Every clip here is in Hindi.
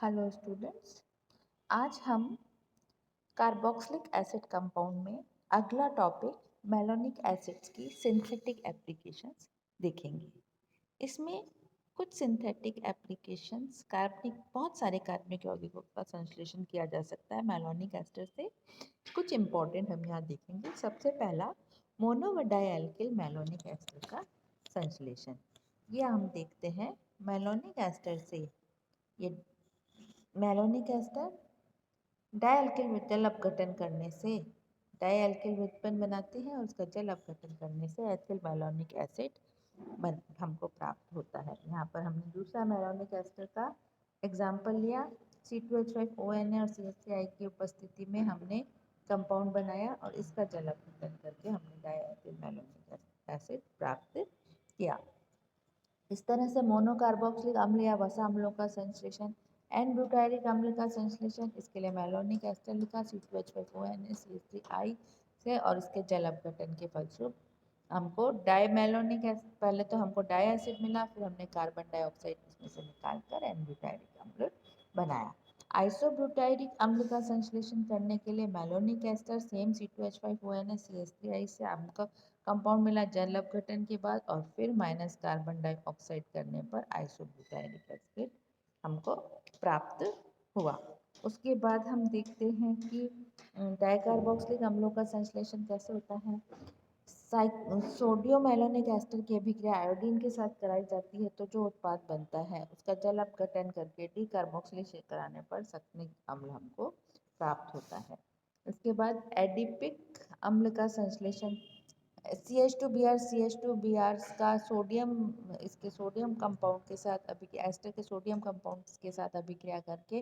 Hello students. आज हम कार्बोक्सिलिक एसिड कंपाउंड में अगला टॉपिक मेलोनिक एसिड्स की सिंथेटिक एप्लीकेशंस देखेंगे। इसमें कुछ सिंथेटिक एप्लीकेशंस बहुत सारे कार्बनिक यौगिकों का संश्लेषण किया जा सकता है मेलोनिक एस्टर से। कुछ इम्पोर्टेंट हम यहाँ देखेंगे। सबसे पहला मोनो व डाइएल्किल मेलोनिक एस्टर का संश्लेषण। ये हम देखते हैं मेलोनिक एस्टर से। ये मेलोनिक एस्टर डाइएल्किल जल अपघटन करने से डाइएल्किल व्युत्पन्न बनाते हैं और उसका जल अपघटन करने से एथिल मेलोनिक एसिड हमको प्राप्त होता है। यहाँ पर हमने दूसरा मेलोनिक एस्टर का एग्जाम्पल लिया। C2H5ONA और CH3I की उपस्थिति में हमने कंपाउंड बनाया और इसका जल अपघटन करके हमने डाइएथिल मेलोनिक एसिड प्राप्त किया। इस तरह से मोनोकार्बोक्सिलिक अम्ल या वसा अम्लों का संश्लेषण, एन ब्यूटायरिक अम्ल का संश्लेषण, इसके लिए मेलोनिक एस्टर लिखा C2H5ONA CH3I से और इसके जल अपघटन के फलस्वरूप हमको डाईमेलोनिक एसिड, पहले तो हमको डाई एसिड मिला, फिर हमने कार्बन डाइऑक्साइड इसमें से निकालकर एन ब्यूटायरिक अम्ल बनाया। आइसोब्यूटायरिक अम्ल का संश्लेषण करने के लिए malonic ester same C2H5ONA CH3I से हमको कंपाउंड मिला जल अपघटन के बाद और फिर माइनस कार्बन डाइऑक्साइड करने पर आइसोब्यूटाइलिक एसिड हमको प्राप्त हुआ। उसके बाद हम देखते हैं कि डाइकार्बोक्सिलिक अम्लों का संश्लेषण कैसे होता है। सोडियम मेलोनिक एस्टर की अभिक्रिया आयोडीन के साथ कराई जाती है तो जो उत्पाद बनता है उसका जल अपघटन करके डीकार्बोक्सिलेशन कराने पर सक्रिय अम्ल हमको प्राप्त होता है। इसके बाद एडिपिक अम्ल का संश्लेषण CH2Br CH2Br का इसके सोडियम कंपाउंड के साथ अभिक्रिया एस्टर के सोडियम कंपाउंड के साथ अभिक्रिया करके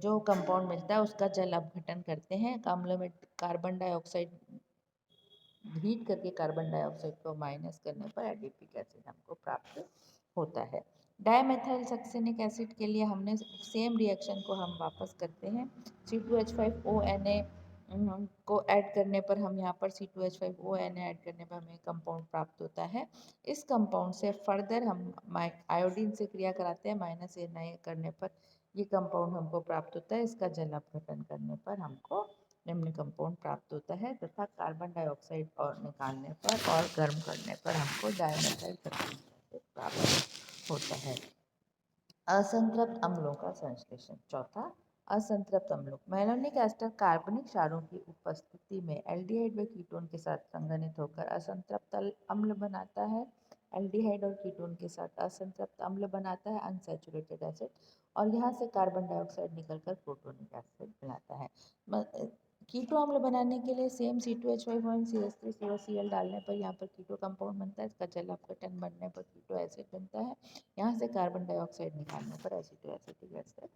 जो कंपाउंड मिलता है उसका जल अपघटन करते हैं। अम्ल में कार्बन डाइऑक्साइड हीट करके कार्बन डाइऑक्साइड को माइनस करने पर एडिपिक एसिड हमको प्राप्त होता है। डाइमेथाइल सक्सेनिक एसिड के लिए हमने सेम रिएक्शन को हम वापस करते हैं। C2H5ONA को ऐड करने पर हम यहाँ पर C2H5ONA ऐड करने पर हमें कंपाउंड प्राप्त होता है। इस कंपाउंड से फर्दर हम आयोडीन से क्रिया कराते हैं, माइनस Na करने पर ये कंपाउंड हमको प्राप्त होता है। इसका जल अपघटन करने पर हमको निम्न कंपाउंड प्राप्त होता है तथा कार्बन डाइऑक्साइड और निकालने पर और गर्म करने पर हमको डाइमेथाइल सक्सेनिक एसिड प्राप्त होता है। असंतृप्त अम्लों का संश्लेषण। चौथा, असंतृप्त अम्लों। मेलोनिक एस्टर कार्बनिक क्षारों की उपस्थिति में एल्डिहाइड व कीटोन के साथ संघनित होकर असंतृप्त अम्ल बनाता है। एल्डिहाइड और कीटोन के साथ असंतृप्त अम्ल बनाता है अनसैचुरेटेड एसिड और यहाँ से कार्बन डाइऑक्साइड निकलकर प्रोटोनिक एसिड बनाता है। कीटो अम्ल बनाने के लिए सेम C2H5ONA CH3COCl डालने पर यहाँ पर कीटो कंपाउंड बनता है। इसका जल अपघटन बनने पर कीटो एसिड बनता है। यहाँ से कार्बन डाइऑक्साइड निकालने पर एसिटिक एसिड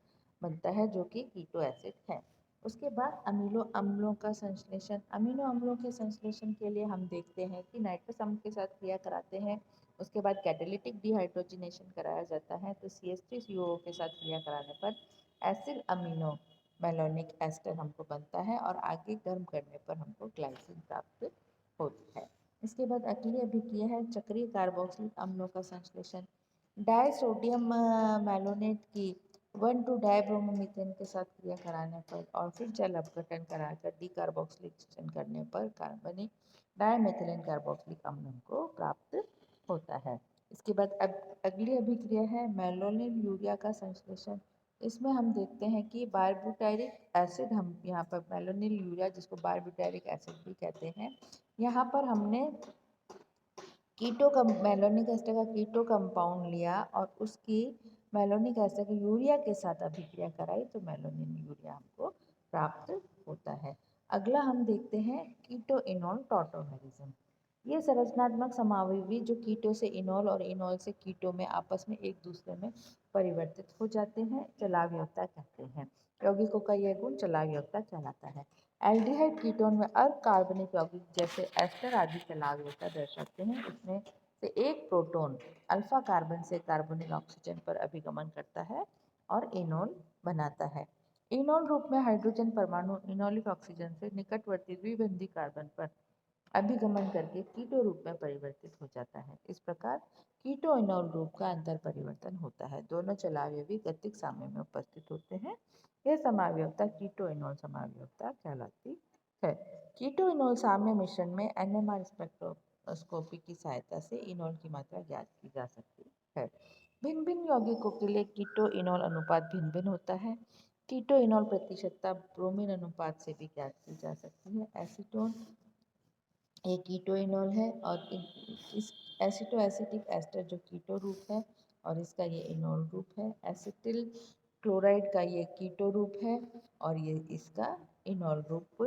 बनता है जो कि कीटो एसिड है। उसके बाद अमीनो अम्लों का संश्लेषण। अमीनो अम्लों के संश्लेषण के लिए हम देखते हैं कि नाइट्रस अम्ल के साथ क्रिया कराते हैं। उसके बाद कैटालिटिक डिहाइड्रोजनेशन कराया जाता है तो CH3COO के साथ क्रिया कराने पर एसिल अमीनो मेलोनिक एस्टर हमको बनता है और आगे गर्म करने पर हमको ग्लाइसिन प्राप्त होता है। इसके बाद अगली अभिक्रिया है चक्रीय कार्बोक्सिलिक अम्लों का संश्लेषण। डाई सोडियम मैलोनेट की 1,2-डाइब्रोमोमीथेन के साथ क्रिया कराने पर और फिर जल अपघटन कराकर डीकार्बोक्सिलेशन करने पर कार्बनिक डाइमेथिलीन कार्बोक्सिलिक अम्ल को प्राप्त होता है। इसके बाद अगली अभिक्रिया है मेलोनिल यूरिया का संश्लेषण। इसमें हम देखते हैं कि बारब्यूटाइरिक एसिड, हम यहाँ पर मेलोनिल यूरिया जिसको बारब्यूटाइरिक एसिड भी कहते हैं, यहाँ पर हमने मेलोनिक एस्टर का कीटो कंपाउंड लिया और उसकी मेलोनिक एस्टर की यूरिया के साथ अभिक्रिया कराई तो मेलोनिल यूरिया हमको प्राप्त होता है। अगला हम देखते हैं कीटो इनोल टॉटोमेरिज्म। ये संरचनात्मक समावयवी जो कीटो से इनोल और इनोल से कीटो में आपस में एक दूसरे में परिवर्तित हो जाते हैं, चलावयोग्यता कहते हैं। यौगिकों का यह गुण चलावयोग्यता कहलाता है। एल्डिहाइड कीटोन में अर्ध कार्बनिक यौगिक जैसे एस्टर आदि चलावयोग्यता दर्शाते हैं। इसमें से एक प्रोटॉन अल्फा कार्बन से कार्बोनिल ऑक्सीजन पर अभिगमन करता है और इनोल बनाता है। इनोल रूप में हाइड्रोजन परमाणु इनोलिक ऑक्सीजन से निकटवर्ती द्विबंधी कार्बन पर अभिगमन करके कीटो रूप में परिवर्तित हो जाता है। इस प्रकार कीटो इनोल रूप का अंतर परिवर्तन होता है। दोनों चलावयवी गतिक साम्य में उपस्थित होते हैं। यह समावयवता कीटो इनोल समावयवता कहलाती है। कीटो इनोल साम्य मिश्रण में एनएमआर स्पेक्ट्रोस्कोपी की सहायता से इनोल की मात्रा ज्ञात की जा सकती है। भिन्न भिन्न यौगिकों के लिए कीटो इनोल अनुपात भिन्न भिन्न होता है। कीटो इनोल प्रतिशतता ब्रोमीन अनुपात से भी ज्ञात की जा सकती है। एसीटोन एक कीटो इनोल है और इस एसिटो एसिटिक एस्टर जो कीटो रूप है और इसका ये इनोल रूप है। एसिटिल क्लोराइड का ये कीटो रूप है और ये इसका इनोल रूप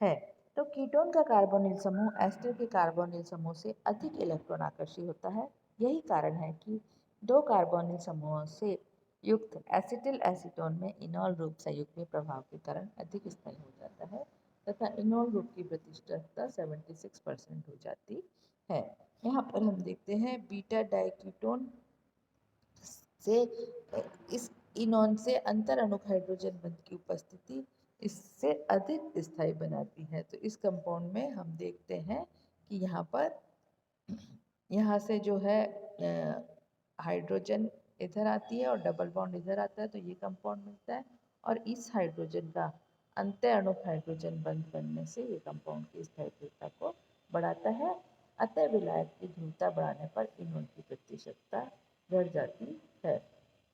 है। तो कीटोन का कार्बोनिल समूह एस्टर के कार्बोनिल समूह से अधिक इलेक्ट्रॉन आकर्षी होता है। यही कारण है कि दो कार्बोनिल समूहों से युक्त एसिटिल एसीटोन में इनोल रूप संयुग्मी प्रभाव के कारण अधिक स्थायी हो जाता है तथा इनोल ग्रुप की प्रतिशतता 76% हो जाती है। यहाँ पर हम देखते हैं बीटा डाइकीटोन से इस इनोन से अंतर अणुक हाइड्रोजन बंध की उपस्थिति इससे अधिक स्थायी बनाती है। तो इस कंपाउंड में हम देखते हैं कि यहाँ से जो है हाइड्रोजन इधर आती है और डबल बॉन्ड इधर आता है, तो ये कंपाउंड मिलता है और इस हाइड्रोजन का अंत्य अणुक हाइड्रोजन बंध बनने से ये कंपाउंड की स्थायित्वता को बढ़ाता है। अतः विलायक की ध्रुवता बढ़ाने पर इनोन की प्रतिशतता बढ़ जाती है।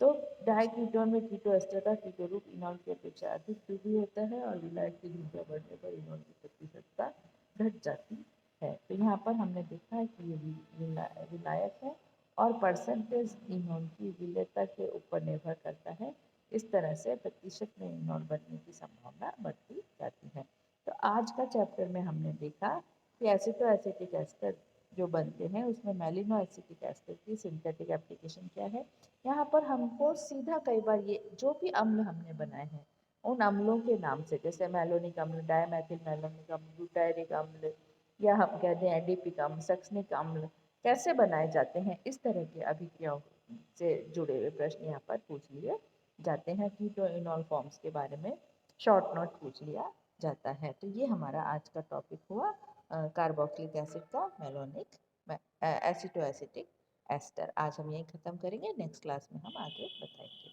तो डाइकीटोन में कीटो एस्टर का कीटो रूप इनोल की अपेक्षा अधिक ध्रुवीय होता है और विलायक की ध्रुवता बढ़ने पर इनोल की प्रतिशतता घट जाती है। तो यहाँ पर हमने देखा है कि ये विलायक है और परसेंटेज इनोल की विलेयता के ऊपर निर्भर करता है। इस तरह से प्रतिशत में इनोल बनने की संभावना बढ़ती जाती है। तो आज का चैप्टर में हमने देखा कि एसिटो एसिटिक एस्टर जो बनते हैं उसमें मेलिनो एसिटिक एस्टर की सिंथेटिक एप्लीकेशन क्या है। यहाँ पर हमको सीधा कई बार ये जो भी अम्ल हमने बनाए हैं उन अम्लों के नाम से, जैसे मेलोनिक अम्ल, डायमेथिल मेलोनिक अम्ल, ब्यूटायरिक अम्ल या हम कहते हैं एडिपिक अम्ल, सक्सनिक अम्ल कैसे बनाए जाते हैं, इस तरह के अभिक्रियाओं से जुड़े हुए प्रश्न यहाँ पर पूछ लिए जाते हैं। कीटो इनोल फॉर्म्स के बारे में शॉर्ट नोट पूछ लिया जाता है। तो ये हमारा आज का टॉपिक हुआ कार्बोक्सिलिक एसिड का मेलोनिक एसिटो एसिटिक एस्टर। आज हम यही खत्म करेंगे, नेक्स्ट क्लास में हम आगे बताएंगे।